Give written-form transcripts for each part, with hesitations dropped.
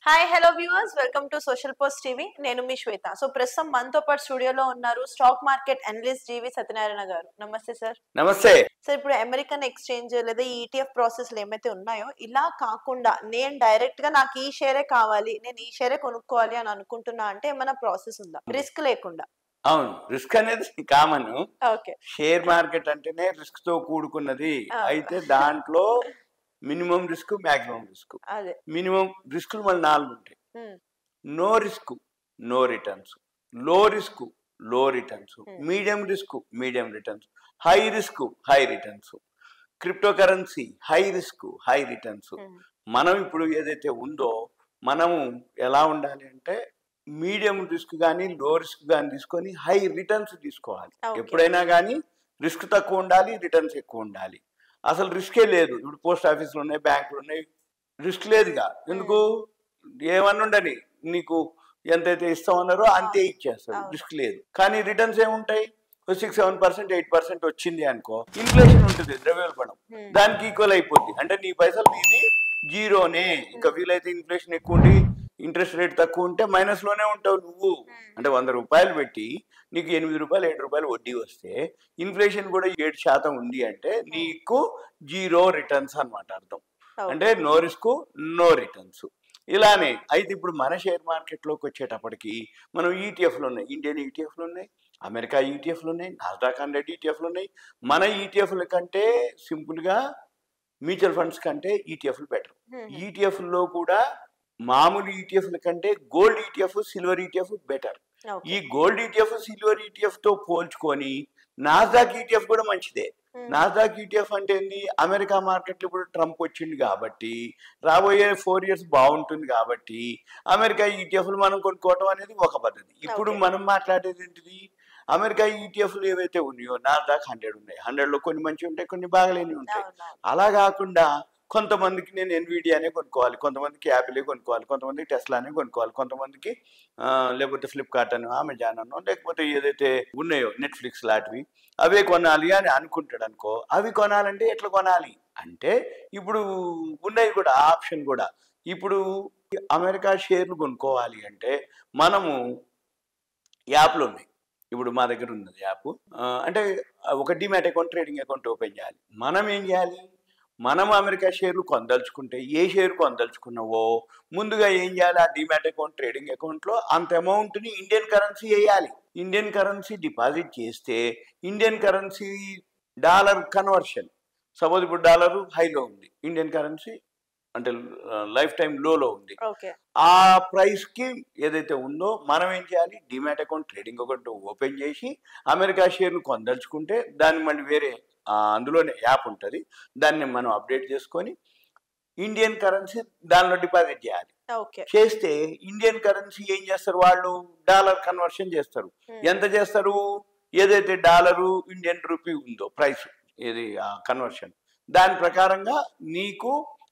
Hi hello viewers welcome to social post TV నేను మీ శ్వేత so ప్రస్తుతం మనతో పాటు స్టూడియోలో ఉన్నారు స్టాక్ మార్కెట్ అనలిస్ట్ జీవి సత్యనారాయణ గారు నమస్తే సార్ నమస్తే సార్ ఇప్పుడు అమెరికన్ ఎక్స్చేంజ్ లేదా ఈటీఎఫ్ ప్రాసెస్లు ఏమైతే ఉన్నాయో ఇలా కాకుండా నేను డైరెక్ట్ గా నాకు ఈ షేరే కావాలి నేను ఈ షేరే కొనుక్కోవాలి అని అనుకుంటున్నా అంటే ఏమైనా ప్రాసెస్ ఉందా రిస్క్ లేకుండా అవును రిస్క్ అనేది కామన్ ఓకే షేర్ మార్కెట్ అంటేనే రిస్క్ తో కూడుకున్నది అయితే దాంట్లో మినిమం రిస్క్ మాక్సిమం రిస్క్ అదే మినిమం రిస్కులు మళ్ళీ 4 ఉంటాయి నో రిస్క్ నో రిటర్న్స్ లో రిస్క్ లో returns medium risk medium returns high risk high returns crypto currency high risk high returns మనం ఇప్పుడు ఏదైతే ఉందో మనము ఎలా ఉండాలి అంటే మీడియం రిస్క్ కానీ లో రిస్క్ కానీ తీసుకొని హై రిటర్న్స్ తీసుకోవాలి ఎప్పుడైనా కానీ రిస్క్ తక్కువ ఉండాలి రిటర్న్స్ ఎక్కువ ఉండాలి అసలు రిస్కే లేదు ఇప్పుడు పోస్ట్ ఆఫీసులు ఉన్నాయి బ్యాంకులు ఉన్నాయి రిస్క్ లేదుగా ఎందుకు ఏమన్నా ఉండని నీకు ఎంతైతే ఇస్తామన్నారో అంతే ఇచ్చేస్తారు రిస్క్ లేదు కానీ రిటర్న్స్ ఏముంటాయి 6-7% 8% వచ్చింది అనుకో ఇన్ఫ్లేషన్ ఉంటుంది ద్రవ్యోల్బణం దానికి ఈక్వల్ అయిపోద్ది అంటే నీ పైసలు నీది జీరోనే ఇంకా వీలైతే ఇన్ఫ్లేషన్ ఎక్కువ ఉండి ఇంట్రెస్ట్ రేట్ తక్కువ ఉంటే మైనస్ లోనే ఉంటావు నువ్వు అంటే 100 రూపాయలు పెట్టి నీకు 8 రూపాయలు 7 రూపాయలు వడ్డీ వస్తే ఇన్ఫ్లేషన్ కూడా 7% ఉంది అంటే నీకు జీరో రిటర్న్స్ అన్నమాట అర్థం అంటే నో రిస్క్ నో రిటర్న్స్ ఇలానే అయితే ఇప్పుడు మన షేర్ మార్కెట్లోకి వచ్చేటప్పటికి మనం ఈటీఎఫ్లు ఉన్నాయి ఇండియన్ ఈటీఎఫ్లు ఉన్నాయి అమెరికా ఈటీఎఫ్లు ఉన్నాయి నాస్డాక్ 100 ఈటీఎఫ్లు ఉన్నాయి మన ఈటీఎఫ్ల కంటే సింపుల్గా మ్యూచువల్ ఫండ్స్ కంటే ఈటీఎఫ్లు బెటర్ ఈటీఎఫ్లో కూడా మామూలు ఈటీఎఫ్ల కంటే gold ETF silver ETF better ఈ గోల్డ్ ఈటీఎఫ్ సిల్వర్ ఈటీఎఫ్ తో పోల్చుకొని నాస్డాక్ ఈటీఎఫ్ కూడా మంచిదే నాస్డాక్ ఈటీఎఫ్ అంటే ఏంది అమెరికా మార్కెట్లో ఇప్పుడు ట్రంప్ వచ్చింది కాబట్టి రాబోయే 4 years బాగుంటుంది కాబట్టి అమెరికా ఈటీఎఫ్లు మనం కొనుక్కోవటం అనేది ఒక పద్ధతి ఇప్పుడు మనం మాట్లాడేది ఏంటిది అమెరికా ఈటీఎఫ్లు ఏవైతే ఉన్నాయో నాస్డాక్ 100 ఉన్నాయి 100లో కొన్ని మంచి ఉంటాయి కొన్ని బాగలేని ఉంటాయి అలా కాకుండా కొంతమందికి నేను ఎన్విడియానే కొనుక్కోవాలి కొంతమందికి యాపిలే కొనుక్కోవాలి కొంతమందికి టెస్లానే కొనుక్కోవాలి కొంతమందికి లేకపోతే ఫ్లిప్కార్ట్ అనో అమెజాన్ అనో లేకపోతే ఏదైతే ఉన్నాయో నెట్ఫ్లిక్స్ లాంటివి అవే కొనాలి అని అనుకుంటాడు అనుకో అవి కొనాలంటే ఎట్లా కొనాలి అంటే ఇప్పుడు ఉన్నాయి కూడా ఆప్షన్ కూడా ఇప్పుడు అమెరికా షేర్లు కొనుక్కోవాలి అంటే మనము యాప్లు ఉన్నాయి ఇప్పుడు మా దగ్గర ఉన్నది యాప్ అంటే ఒక demat account trading account open చేయాలి మనం ఏం చేయాలి మనం అమెరికా షేర్లు కొనదలుచుకుంటే ఏ షేర్ కొనదలుచుకున్నావో ముందుగా ఏం చేయాలి ఆ డిమాట్ అకౌంట్ ట్రేడింగ్ అకౌంట్లో అంత అమౌంట్ని ఇండియన్ కరెన్సీ వేయాలి ఇండియన్ కరెన్సీ డిపాజిట్ చేస్తే Indian currency dollar conversion suppose ఇప్పుడు డాలరు హైలో ఉంది ఇండియన్ కరెన్సీ అంటే లైఫ్ టైం లోలో ఉంది ఆ ప్రైస్కి ఏదైతే ఉందో మనం ఏం చేయాలి demat account trading account open చేసి అమెరికా షేర్లు కొనదలుచుకుంటే దాన్ని మళ్ళీ వేరే అందులోనే యాప్ ఉంటుంది దాన్ని మనం అప్డేట్ చేసుకొని ఇండియన్ కరెన్సీ దానిలో డిపాజిట్ చేయాలి చేస్తే ఇండియన్ కరెన్సీ ఏం చేస్తారు వాళ్ళు డాలర్ కన్వర్షన్ చేస్తారు ఎంత చేస్తారు ఏదైతే డాలరు ఇండియన్ రూపీ ఉందో ప్రైస్ ఏది కన్వర్షన్ దాని ప్రకారంగా నీకు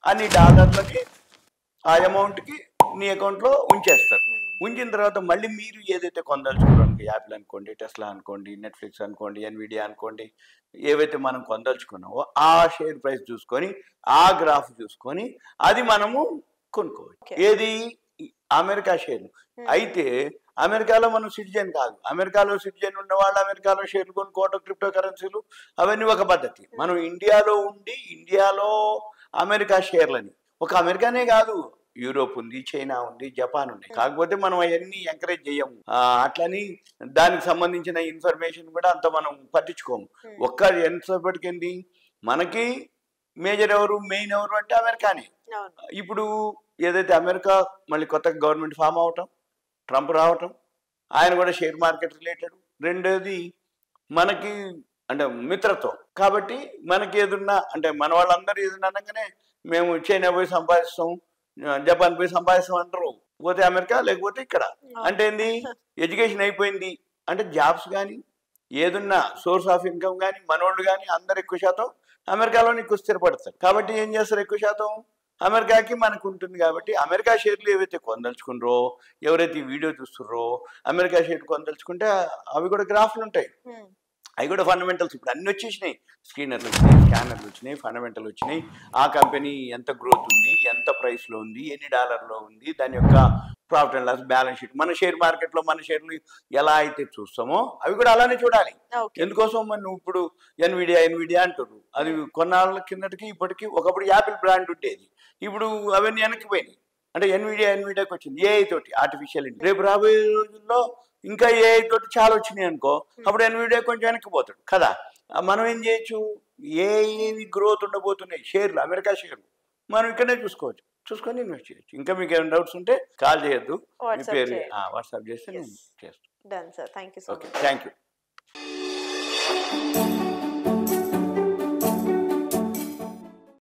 అన్ని డాలర్లకి ఆ అమౌంట్కి నీ అకౌంట్లో ఉంచేస్తారు ఉంచిన తర్వాత మళ్ళీ మీరు ఏదైతే కొనదలుచుకున్నారో యాపిల్ అనుకోండి టెస్లా అనుకోండి నెట్ఫ్లిక్స్ అనుకోండి ఎన్విడియా అనుకోండి ఏవైతే మనం కొనదలుచుకున్నామో ఆ షేర్ ప్రైస్ చూసుకొని ఆ గ్రాఫ్ చూసుకొని అది మనము కొనుక్కోవచ్చు ఏది అమెరికా షేర్లు అయితే అమెరికాలో మనం సిటిజన్ కాదు అమెరికాలో సిటిజన్ ఉన్న వాళ్ళు అమెరికాలో షేర్లు కొనుక్కోవటం క్రిప్టో కరెన్సీలు అవన్నీ ఒక పద్ధతి మనం ఇండియాలో ఉండి ఇండియాలో అమెరికా షేర్లని ఒక అమెరికానే కాదు యూరోప్ ఉంది చైనా ఉంది జపాన్ ఉంది కాకపోతే మనం అవన్నీ ఎంకరేజ్ చేయము అట్లని దానికి సంబంధించిన ఇన్ఫర్మేషన్ కూడా అంత మనం పట్టించుకోము ఒక్క ఎంతసేపటికింది మనకి మేజర్ ఎవరు మెయిన్ ఎవరు అంటే అమెరికానే ఇప్పుడు ఏదైతే అమెరికా మళ్ళీ కొత్తగా గవర్నమెంట్ ఫామ్ అవటం ట్రంప్ రావటం ఆయన కూడా షేర్ మార్కెట్ రిలేటెడ్ రెండోది మనకి అంటే మిత్రత్వం కాబట్టి మనకి ఏదున్నా అంటే మన వాళ్ళందరూ ఏదన్నా అనగానే మేము చైనా పోయి సంపాదిస్తాం జపాన్ పోయి సంపాదిస్తాం అంటారు పోతే అమెరికా లేకపోతే ఇక్కడ అంటే ఏంది ఎడ్యుకేషన్ అయిపోయింది అంటే జాబ్స్ కానీ ఏదున్నా సోర్స్ ఆఫ్ ఇన్కమ్ కానీ మనోళ్ళు కానీ అందరు ఎక్కువ శాతం అమెరికాలోనే ఎక్కువ స్థిరపడతారు కాబట్టి ఏం చేస్తారు ఎక్కువ శాతం అమెరికాకి మనకు ఉంటుంది కాబట్టి అమెరికా షేర్లు ఏవైతే కొనదలుచుకున్నారో ఎవరైతే ఈ వీడియో చూస్తున్నారో అమెరికా షేర్లు కొనదలుచుకుంటే అవి కూడా గ్రాఫ్లు ఉంటాయి అవి కూడా ఫండమెంటల్స్ ఇప్పుడు అన్ని వచ్చేసినాయి. స్క్రీనర్లు వచ్చినాయి, స్కానర్లు వచ్చినాయి, ఫండమెంటల్ వచ్చినాయి. ఆ కంపెనీ ఎంత గ్రోత్ ఉంది, ఎంత ప్రైస్లో ఉంది, ఎన్ని డాలర్లో ఉంది, దాని యొక్క profit and loss, balance sheet, మన షేర్ మార్కెట్లో మన షేర్లు ఎలా అయితే చూస్తామో అవి కూడా అలానే చూడాలి. ఎందుకోసం మరి నువ్వు ఇప్పుడు ఎన్విడియా అంటారు, అది కొన్నాళ్ళ కిందటికి ఇప్పటికి ఒకప్పుడు యాపిల్ బ్రాండ్ ఉండేది, ఇప్పుడు అవన్నీ వెనక్కి పోయినాయి. అంటే ఎన్విడియాకి వచ్చింది ఏఐ తోటి, ఆర్టిఫిషియల్ ఇంటెలిజెన్స్. రేపు రాబోయే రోజుల్లో ఇంకా ఏఐ తోటి చాలా వచ్చినాయి అనుకో, అప్పుడు ఎన్విడియా కొంచెం వెనక్కిపోతాడు కదా. మనం ఏం చేయొచ్చు, ఏవి గ్రోత్ ఉండబోతున్నాయి షేర్లు, అమెరికా షేర్లు మనం ఇక్కడనే చూసుకొని ఇన్వెస్ట్ చేయొచ్చు. ఇంకా మీకు ఏమైనా డౌట్స్ ఉంటే కాల్ చేయొద్దు, మీ పేరు వాట్సాప్ చేస్తే నేను చేస్తాను. Done sir, thank you so much. Thank you.